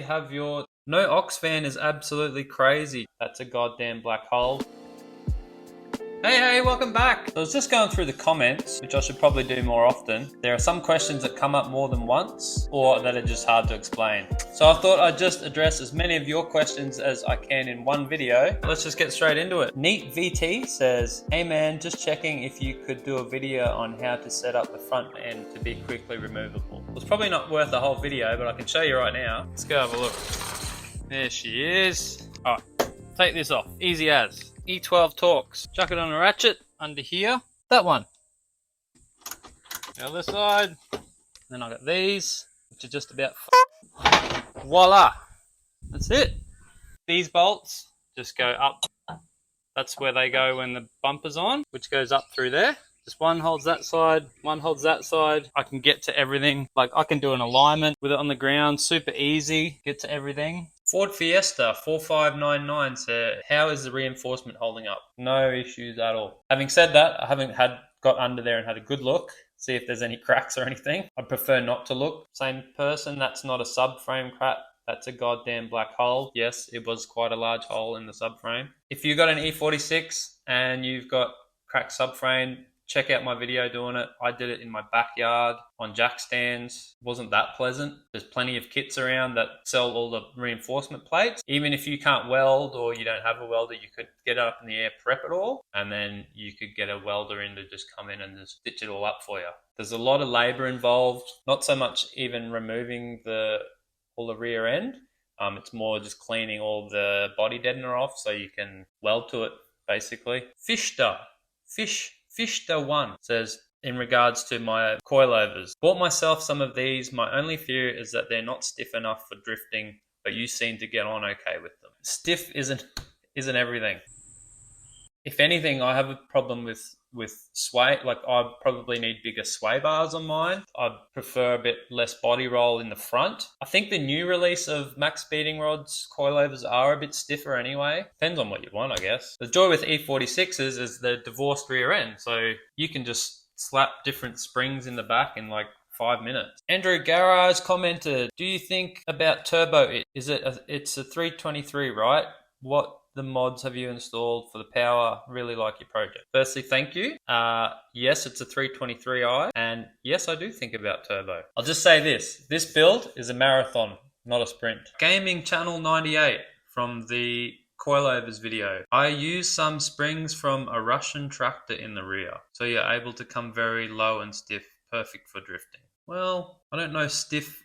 have your... No Ox fan is absolutely crazy. That's a goddamn black hole. Hey, welcome back. I was just going through the comments, which I should probably do more often. There are some questions that come up more than once, or that are just hard to explain. So I thought I'd just address as many of your questions as I can in one video. Let's just get straight into it. Neat VT says, hey man, just checking if you could do a video on how to set up the front end to be quickly removable. It's probably not worth the whole video, but I can show you right now. Let's go have a look. There she is. All right, take this off, easy as. E12 Torx. Chuck it on a ratchet under here. That one. The other side. Then I got these, which are just about voila. That's it. These bolts just go up. That's where they go when the bumper's on, which goes up through there. Just one holds that side, one holds that side. I can get to everything. Like I can do an alignment with it on the ground, super easy, get to everything. Ford Fiesta 4599 said, how is the reinforcement holding up? No issues at all. Having said that, I haven't got under there and had a good look, see if there's any cracks or anything. I'd prefer not to look. Same person, that's not a subframe crack. That's a goddamn black hole. Yes, it was quite a large hole in the subframe. If you've got an E46 and you've got cracked subframe, check out my video doing it. I did it in my backyard on jack stands. It wasn't that pleasant. There's plenty of kits around that sell all the reinforcement plates. Even if you can't weld or you don't have a welder, you could get it up in the air, prep it all, and then you could get a welder in to just come in and just stitch it all up for you. There's a lot of labor involved, not so much even removing all the rear end. It's more just cleaning all the body deadener off so you can weld to it, basically. Fishta 1 says, in regards to my coilovers, bought myself some of these. My only fear is that they're not stiff enough for drifting, but you seem to get on okay with them. Stiff isn't everything. If anything, I have a problem with sway. Like I probably need bigger sway bars on mine. I prefer a bit less body roll in the front. I think the new release of max speeding rods coilovers are a bit stiffer anyway. Depends on what you want, I guess. The joy with E46s is the divorced rear end, so you can just slap different springs in the back in like 5 minutes. Andrew Garage commented, do you think about turbo? It's a 323, right? What the mods have you installed for the power? Really like your project. Firstly, thank you. Yes, it's a 323i, and yes, I do think about turbo. I'll just say this build is a marathon, not a sprint. Gaming Channel 98 from the coilovers video. I use some springs from a Russian tractor in the rear, so you're able to come very low and stiff, perfect for drifting. Well, I don't know if stiff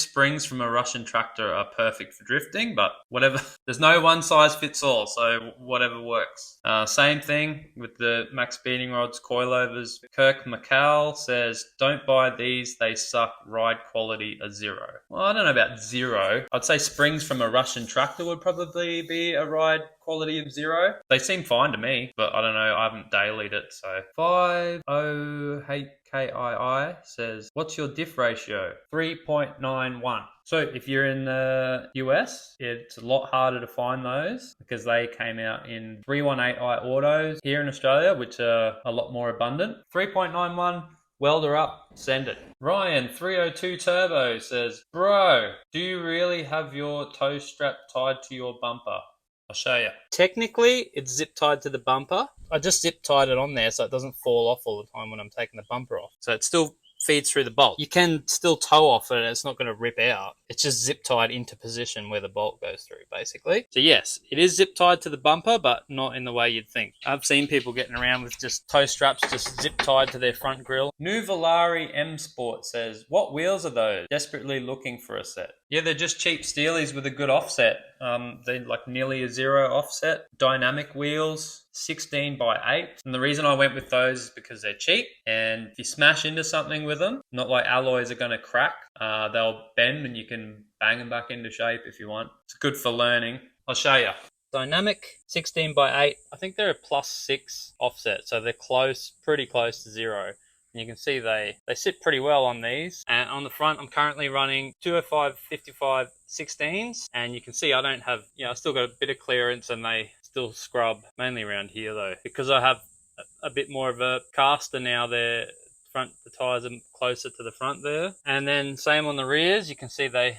springs from a Russian tractor are perfect for drifting, but whatever. There's no one size fits all, so whatever works. Same thing with the max speeding rods, coilovers. Kirk McCall says, don't buy these, they suck, ride quality a 0. Well, I don't know about 0. I'd say springs from a Russian tractor would probably be a ride quality of 0. They seem fine to me, but I don't know, I haven't dailied it, so. 508KII says, what's your diff ratio? 3.91. So if you're in the US, it's a lot harder to find those because they came out in 318i autos here in Australia, which are a lot more abundant. 3.91, welder up, send it. Ryan 302 Turbo says, bro, do you really have your tow strap tied to your bumper? I'll show you. Technically, it's zip tied to the bumper. I just zip tied it on there so it doesn't fall off all the time when I'm taking the bumper off. So it still feeds through the bolt. You can still tow off it and it's not going to rip out. It's just zip tied into position where the bolt goes through, basically. So yes, it is zip tied to the bumper, but not in the way you'd think. I've seen people getting around with just tow straps just zip tied to their front grille. New Volare M Sport says, what wheels are those? Desperately looking for a set. Yeah, they're just cheap steelies with a good offset. They're like nearly a 0 offset. Dynamic wheels, 16x8. And the reason I went with those is because they're cheap. And if you smash into something with them, not like alloys are going to crack. They'll bend and you can bang them back into shape if you want. It's good for learning. I'll show you. Dynamic 16x8. I think they're a +6 offset. So they're pretty close to 0. And you can see they sit pretty well on these. And on the front, I'm currently running 205/55 16s. And you can see I don't have, I still got a bit of clearance and they still scrub, mainly around here though. Because I have a bit more of a caster now, they're the tires are closer to the front there. And then same on the rears, you can see they're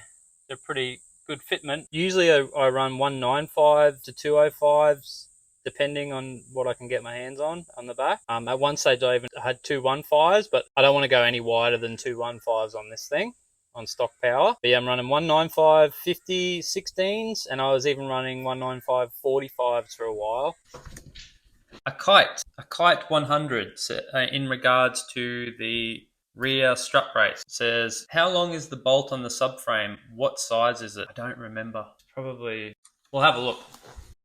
pretty good fitment. Usually I run 195 to 205s, depending on what I can get my hands on the back. At one stage I even had 215s, but I don't want to go any wider than 215s on this thing, on stock power. But yeah, I'm running 195 50 16s, and I was even running 195 45s for a while. A kite 100 in regards to the rear strut brace. It says, how long is the bolt on the subframe? What size is it? I don't remember. Probably, we'll have a look.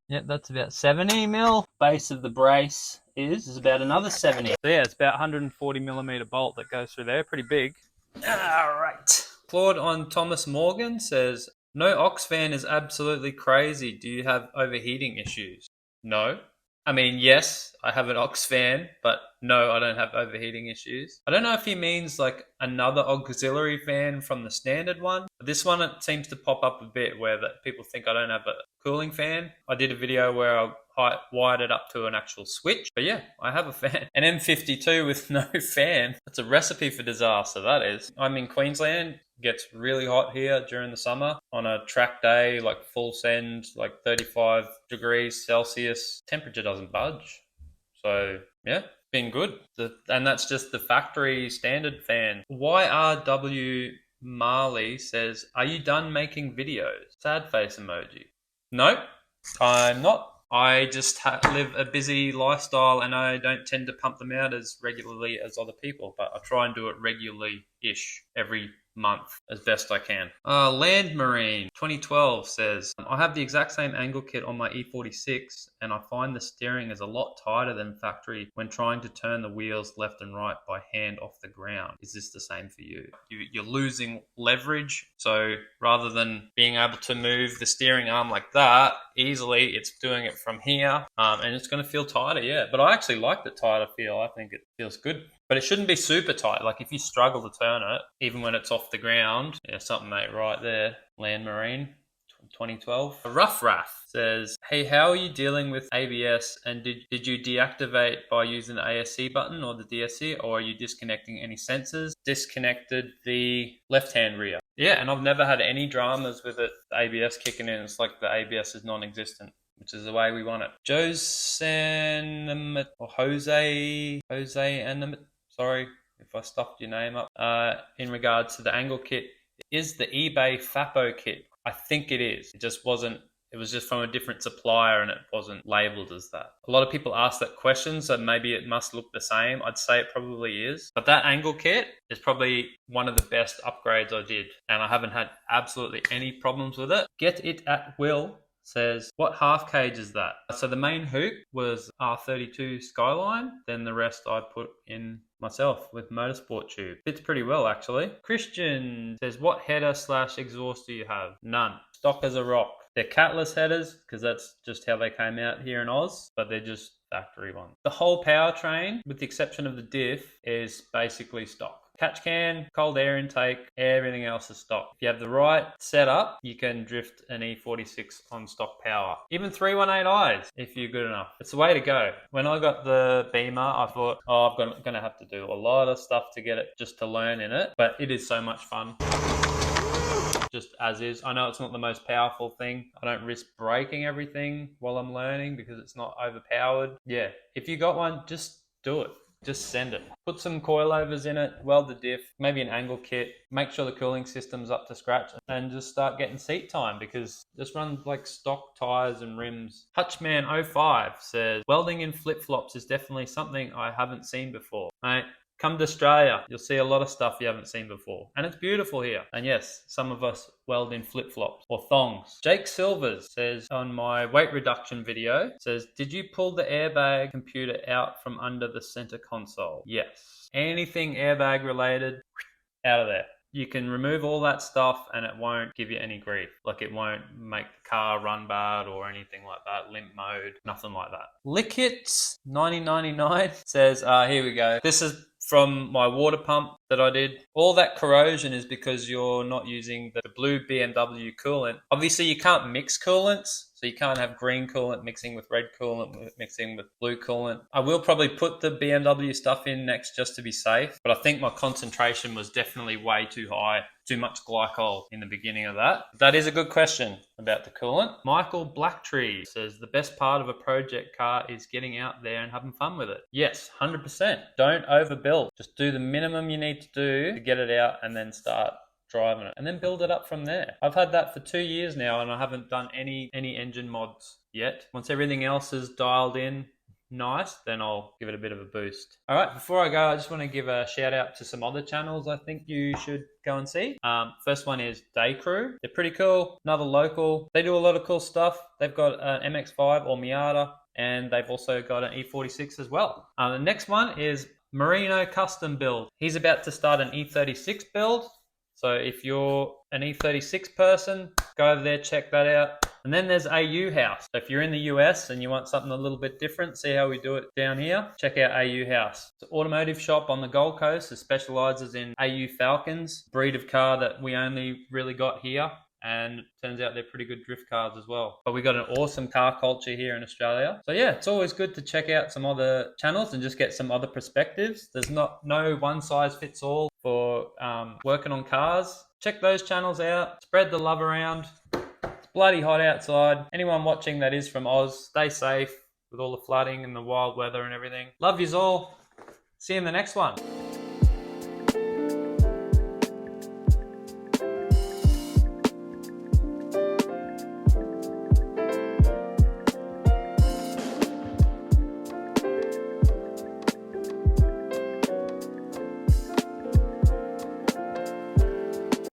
Yep, that's about 70 mil. Base of the brace is about another 70. So yeah, it's about 140 millimeter bolt that goes through there. Pretty big. All right. Claude on Thomas Morgan says, no aux fan is absolutely crazy. Do you have overheating issues? No. I mean, yes, I have an aux fan, but no, I don't have overheating issues. I don't know if he means like another auxiliary fan from the standard one. But this one, it seems to pop up a bit where that people think I don't have a cooling fan. I did a video where I wired it up to an actual switch. But yeah, I have a fan. An M52 with no fan. That's a recipe for disaster, that is. I'm in Queensland. Gets really hot here during the summer on a track day, like full send, like 35 degrees Celsius. Temperature doesn't budge. So yeah, been good. And that's just the factory standard fan. YRW Marley says, are you done making videos? Sad face emoji. Nope, I'm not. I just live a busy lifestyle and I don't tend to pump them out as regularly as other people, but I try and do it regularly-ish every month as best I can. Land Marine 2012 says, I have the exact same angle kit on my E46 and I find the steering is a lot tighter than factory when trying to turn the wheels left and right by hand off the ground. Is this the same for you? You're losing leverage, so rather than being able to move the steering arm like that easily, it's doing it from here, and it's going to feel tighter, yeah. But I actually like the tighter feel. I think it feels good. But it shouldn't be super tight. Like if you struggle to turn it, even when it's off the ground, yeah, something ain't right there. Land Marine 2012. Rough Raff says, hey, how are you dealing with ABS, and did you deactivate by using the ASC button or the DSC, or are you disconnecting any sensors? Disconnected the left-hand rear. Yeah, and I've never had any dramas with it. The ABS kicking in. It's like the ABS is non-existent, which is the way we want it. Jose Animate, sorry if I stuffed your name up. In regards to the angle kit, is the eBay FAPO kit? I think it is. It just wasn't. It was just from a different supplier and it wasn't labeled as that. A lot of people ask that question, so maybe it must look the same. I'd say it probably is. But that angle kit is probably one of the best upgrades I did, and I haven't had absolutely any problems with it. Get it at will says, what half cage is that? So the main hoop was R32 Skyline, then the rest I put in myself with motorsport tube. Fits pretty well actually. Christian says, what header / exhaust do you have? None. Stock as a rock. They're catless headers because that's just how they came out here in Oz, but they're just factory ones. The whole powertrain, with the exception of the diff, is basically stock. Catch can, cold air intake, everything else is stock. If you have the right setup, you can drift an E46 on stock power. Even 318Is, if you're good enough. It's the way to go. When I got the Bimmer, I thought, oh, I'm going to have to do a lot of stuff to get it, just to learn in it. But it is so much fun. Just as is. I know it's not the most powerful thing. I don't risk breaking everything while I'm learning because it's not overpowered. Yeah, if you got one, just do it. Just send it. Put some coilovers in it, weld the diff, maybe an angle kit, make sure the cooling system's up to scratch, and just start getting seat time because just run like stock tires and rims. Hutchman05 says, welding in flip-flops is definitely something I haven't seen before. Mate, come to Australia. You'll see a lot of stuff you haven't seen before. And it's beautiful here. And yes, some of us weld in flip-flops or thongs. Jake Silvers says on my weight reduction video, says, did you pull the airbag computer out from under the center console? Yes. Anything airbag related, out of there. You can remove all that stuff and it won't give you any grief. Like it won't make the car run bad or anything like that. Limp mode, nothing like that. Lickit 1999 says, here we go. This is from my water pump. that I did. All that corrosion is because you're not using the blue BMW coolant. Obviously you can't mix coolants, so you can't have green coolant mixing with red coolant mixing with blue coolant. I will probably put the BMW stuff in next just to be safe, but I think my concentration was definitely way too high. Too much glycol in the beginning of that. That is a good question about the coolant. Michael Blacktree says the best part of a project car is getting out there and having fun with it. Yes, 100%. Don't overbuild. Just do the minimum you need to do to get it out and then start driving it and then build it up from there. I've had that for 2 years now and I haven't done any engine mods yet. Once everything else is dialed in nice, then I'll give it a bit of a boost. All right, before I go, I just want to give a shout out to some other channels I think you should go and see. First one is Day Crew. They're pretty cool. Another local. They do a lot of cool stuff. They've got an MX-5 or Miata, and they've also got an E46 as well. The next one is Marino Custom Build. He's about to start an E36 build. So if you're an E36 person, go over there, check that out. And then there's AU House. So if you're in the US and you want something a little bit different, see how we do it down here, check out AU House. It's an automotive shop on the Gold Coast that specializes in AU Falcons, breed of car that we only really got here. And turns out they're pretty good drift cars as well. But we got an awesome car culture here in Australia. So yeah, it's always good to check out some other channels and just get some other perspectives. There's no one size fits all for working on cars. Check those channels out, spread the love around. It's bloody hot outside. Anyone watching that is from Oz, stay safe with all the flooding and the wild weather and everything. Love yous all. See you in the next one.